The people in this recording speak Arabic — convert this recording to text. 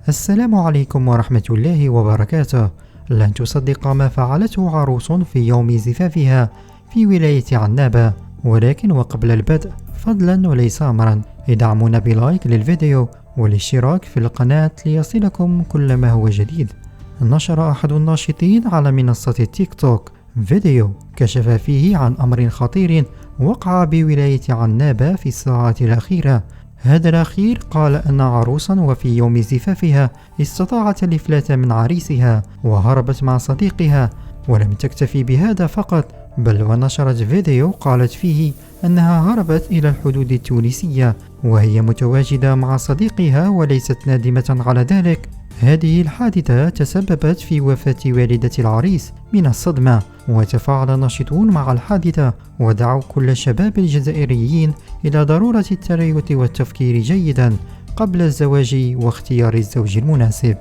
السلام عليكم ورحمة الله وبركاته. لن تصدق ما فعلته عروس في يوم زفافها في ولاية عنابة، ولكن وقبل البدء فضلا وليس أمرا ادعمونا بلايك للفيديو والاشتراك في القناة ليصلكم كل ما هو جديد. نشر أحد الناشطين على منصة التيك توك فيديو كشف فيه عن أمر خطير وقع بولاية عنابة في الساعات الأخيرة. هذا الأخير قال أن عروسا وفي يوم زفافها استطاعت الإفلات من عريسها وهربت مع صديقها، ولم تكتفي بهذا فقط بل ونشرت فيديو قالت فيه أنها هربت إلى الحدود التونسية وهي متواجدة مع صديقها وليست نادمة على ذلك. هذه الحادثة تسببت في وفاة والدة العريس من الصدمة، وتفاعل الناشطون مع الحادثة ودعوا كل الشباب الجزائريين إلى ضرورة التريث والتفكير جيدا قبل الزواج واختيار الزوج المناسب.